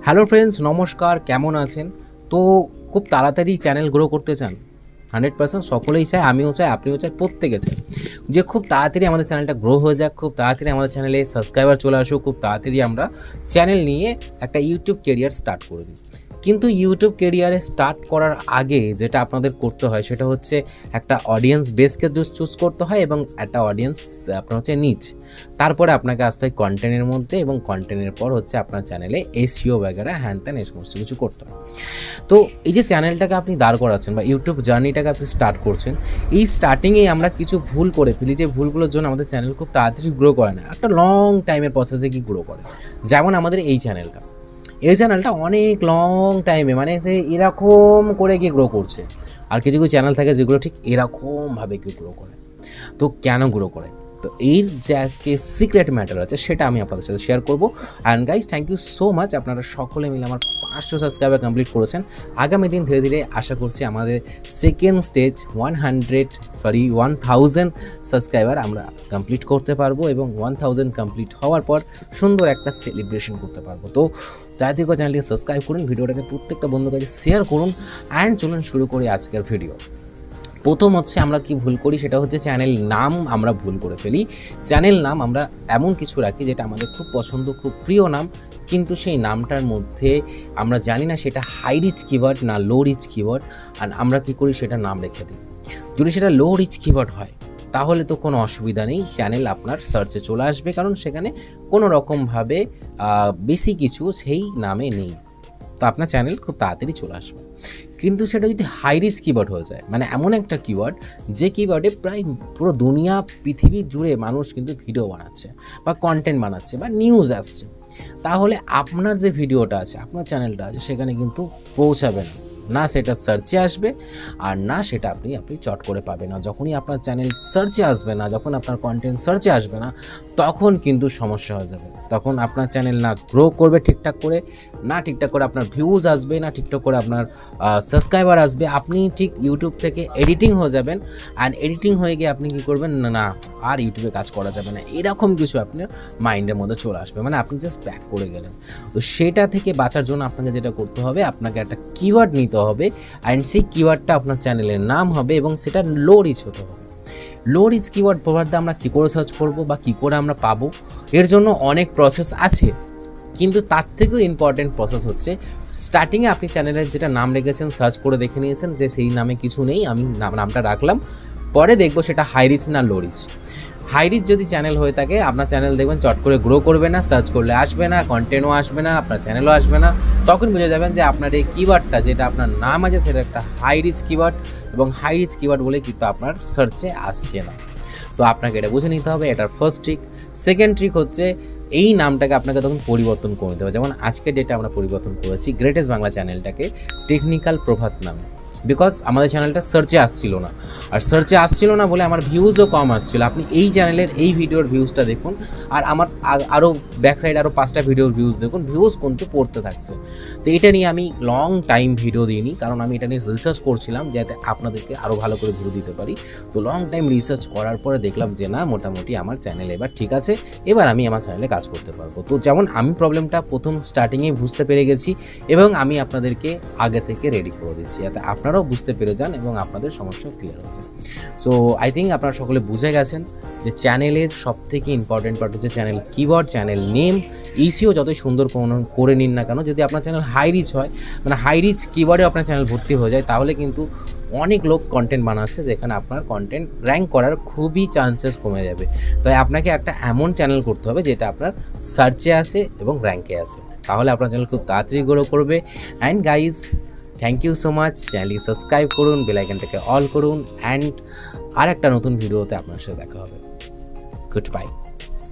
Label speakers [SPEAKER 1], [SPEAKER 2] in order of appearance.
[SPEAKER 1] Hello friends, নমস্কার। কেমন আছেন? তো খুব তাড়াতাড়ি চ্যানেল গ্রো করতে চান? 100% সকলেই চায়, আমিও চাই, আপনিও চাই, প্রত্যেকে চায় যে খুব তাড়াতাড়ি আমাদের চ্যানেলটা গ্রো হয়ে যাক, খুব তাড়াতাড়ি আমাদের চ্যানেলে সাবস্ক্রাইবার চলে আসুক, খুব তাড়াতাড়ি আমরা চ্যানেল নিয়ে একটা ইউটিউব কেরিয়ার স্টার্ট করে দিই। কিন্তু ইউটিউব কেরিয়ারে স্টার্ট করার আগে যেটা আপনাদের করতে হয় সেটা হচ্ছে একটা অডিয়েন্স বেসকে চুজ করতে হয় এবং একটা অডিয়েন্স আপনার হচ্ছে নিচ। তারপরে আপনাকে আসতে হয় কন্টেন্টের মধ্যে, এবং কন্টেন্টের পর হচ্ছে আপনার চ্যানেলে এসইও বাগেরা হ্যান ত্যান এই সমস্ত কিছু করতে হয়। তো এই যে চ্যানেলটাকে আপনি দাঁড় করাচ্ছেন বা ইউটিউব জার্নিটাকে আপনি স্টার্ট করছেন, এই স্টার্টিংয়েই আমরা কিছু ভুল করে ফেলি, যে ভুলগুলোর জন্য আমাদের চ্যানেল খুব তাড়াতাড়ি গ্রো করে না, একটা লং টাইমের প্রসেসে কি গ্রো করে। যেমন আমাদের এই চ্যানেলটা অনেক লং টাইমে, মানে সে এরকম করে গিয়ে গ্রো করছে। আর কিছু কিছু চ্যানেল থাকে যেগুলো ঠিক এরকমভাবে গিয়ে গ্রো করে। তো কেন গ্রো করে? তো এর যে আজকে সিক্রেট ম্যাটার আছে সেটা আমি আপনাদের সাথে শেয়ার করবো। And guys, thank you so much, আপনারা সকলে মিলে আমার 500 সাবস্ক্রাইবার কমপ্লিট করেছেন। আগামী দিন ধীরে ধীরে আশা করছি আমাদের সেকেন্ড স্টেজ 1000 সাবস্ক্রাইবার আমরা কমপ্লিট করতে পারবো, এবং 1000 কমপ্লিট হওয়ার পর সুন্দর একটা সেলিব্রেশন করতে পারবো। তো চারিদিকে চ্যানেলটিকে সাবস্ক্রাইব করুন, ভিডিওটাকে প্রত্যেকটা বন্ধুর কাছে শেয়ার করুন। অ্যান্ড চলুন শুরু করি আজকের ভিডিও। প্রথম হচ্ছে আমরা কি ভুল করি, সেটা হচ্ছে চ্যানেল নাম আমরা ভুল করে ফেলি। চ্যানেল নাম আমরা এমন কিছু রাখি যেটা আমাদের খুব পছন্দ, খুব প্রিয় নাম, কিন্তু সেই নামটার মধ্যে আমরা জানি না সেটা হাই রিচ কিওয়ার্ড না লো রিচ কিওয়ার্ড, আর আমরা কি করি সেটা নাম রেখে দিই। যদি সেটা লো রিচ কিওয়ার্ড হয় তাহলে তো কোনো অসুবিধা নেই, চ্যানেল আপনার সার্চে চলে আসবে, কারণ সেখানে কোনো রকমভাবে বেশি কিছু সেই নামে নেই, তো আপনার চ্যানেল খুব তাড়াতাড়ি চলে আসবে। কিন্তু সেটা যদি হাই রিচ কিওয়ার্ড হয়ে যায়, মানে এমন একটা কিওয়ার্ড যে কিওয়ার্ডে প্রায় পুরো দুনিয়া পৃথিবী জুড়ে মানুষ কিন্তু ভিডিও বানাচ্ছে বা কন্টেন্ট বানাচ্ছে বা নিউজ আসছে, তাহলে আপনার যে ভিডিওটা আছে, আপনার চ্যানেলটা আছে, সেখানে কিন্তু পৌঁছাবে না, সেটা সার্চে আসবে, আর না সেটা আপনি চট করে পাবেন না। যখনই আপনার চ্যানেল সার্চে আসবে না, যখন আপনার কন্টেন্ট সার্চে আসবে না, তখন কিন্তু সমস্যা হয়ে যাবে। তখন আপনার চ্যানেল না গ্রো করবে ঠিকঠাক করে, না ঠিকঠাক করে আপনার ভিউজ আসবে, না ঠিকঠাক করে আপনার সাবস্ক্রাইবার আসবে। আপনি ঠিক ইউটিউব থেকে এডিটিং হয়ে যাবেন, অ্যান্ড এডিটিং হয়ে গিয়ে আপনি কী করবেন, না আর ইউটিউবে কাজ করা যাবে না, এরকম কিছু আপনার মাইন্ডের মধ্যে চলে আসবে, মানে আপনি জাস্ট ব্যাক করে গেলেন। তো সেটা থেকে বাঁচার জন্য আপনাকে যেটা করতে হবে, আপনাকে একটা কিওয়ার্ড নিতে হবে, অ্যান্ড সেই কিওয়ার্ডটা আপনার চ্যানেলের নাম হবে, এবং সেটা লো রিচ হতে হবে। লো রিচ কিওয়ার্ড প্রভাবটা আমরা কী করে সার্চ করবো বা কী করে আমরা পাবো, এর জন্য অনেক প্রসেস আছে, কিন্তু তার থেকেও ইম্পর্টেন্ট প্রসেস হচ্ছে স্টার্টিংয়ে আপনি চ্যানেলের যেটা নাম রেখেছেন সার্চ করে দেখে নিয়েছেন যে সেই নামে কিছু নেই, আমি নামটা রাখলাম, পরে দেখবো সেটা হাই রিচ না লো রিচ। হাই রিচ যদি চ্যানেল হয়ে থাকে, আপনার চ্যানেল দেখবেন চট করে গ্রো করবে না, সার্চ করলে আসবে না, কন্টেন্টও আসবে না, আপনার চ্যানেলও আসবে না। তখন বুঝে যাবেন যে আপনার এই কিওয়ার্ডটা যেটা আপনার নাম আছে সেটা একটা হাই রিচ কিওয়ার্ড, এবং হাই রিচ কিওয়ার্ড বলে কিন্তু আপনার সার্চে আসছে না। তো আপনাকে এটা বুঝে নিতে হবে, এটার ফার্স্ট ট্রিক। সেকেন্ড ট্রিক হচ্ছে এই নামটাকে আপনাকে তখন পরিবর্তন করে নিতে হবে। যেমন আজকের ডেটে আমরা পরিবর্তন করেছি গ্রেটেস্ট বাংলা চ্যানেলটাকে টেকনিক্যাল প্রভাত নামে, বিকজ আমাদের চ্যানেলটা সার্চে আসছিল না, আর সার্চে আসছিল না বলে আমার ভিউজও কম আসছিল। আপনি এই চ্যানেলের এই ভিডিওর ভিউজটা দেখুন, আর আমার আরও ব্যাক সাইড আরও 5টা ভিডিওর ভিউজ দেখুন, ভিউজ কিন্তু পড়তে থাকছে। তো এটা নিয়ে আমি লং টাইম ভিডিও দিইনি, কারণ আমি এটা নিয়ে রিসার্চ করছিলাম যাতে আপনাদেরকে আরও ভালো করে ভিডিও দিতে পারি। তো লং টাইম রিসার্চ করার পরে দেখলাম যে না, মোটামুটি আমার চ্যানেল এবার ঠিক আছে, এবার আমি আমার চ্যানেলে কাজ করতে পারবো। তো যেমন আমি প্রবলেমটা প্রথম স্টার্টিংয়েই বুঝতে পেরে গেছি, এবং আমি আপনাদেরকে আগে থেকে রেডি করে দিচ্ছি যাতে আপনারাও বুঝতে পেরে যান এবং আপনাদের সমস্যা ক্লিয়ার হয়ে যায়। সো আই থিঙ্ক আপনারা সকলে বুঝে গেছেন যে চ্যানেলের সবথেকে ইম্পর্টেন্ট পার্ট হচ্ছে চ্যানেল কিওয়ার্ড, চ্যানেল নেম। ইসিও যতই সুন্দর করে নিন না কেন, যদি আপনার চ্যানেল হাই রিচ হয়, মানে হাই রিচ কিওয়ার্ডে আপনার চ্যানেল ভর্তি হয়ে যায়, তাহলে কিন্তু অনেক লোক কন্টেন্ট বানাচ্ছে যেখানে আপনার কন্টেন্ট র্যাঙ্ক করার খুবই চান্সেস কমে যাবে। তাই আপনাকে একটা এমন চ্যানেল করতে হবে যেটা আপনার সার্চে আসে এবং র্যাঙ্কে আসে, তাহলে আপনার চ্যানেল খুব তাড়াতাড়ি গ্রো করবে। And guys, thank you so much. চ্যানেলটি সাবস্ক্রাইব করুন, বেল আইকনটাকে অল করুন, অ্যান্ড আর একটা নতুন ভিডিওতে আপনার সাথে দেখা হবে। Good by.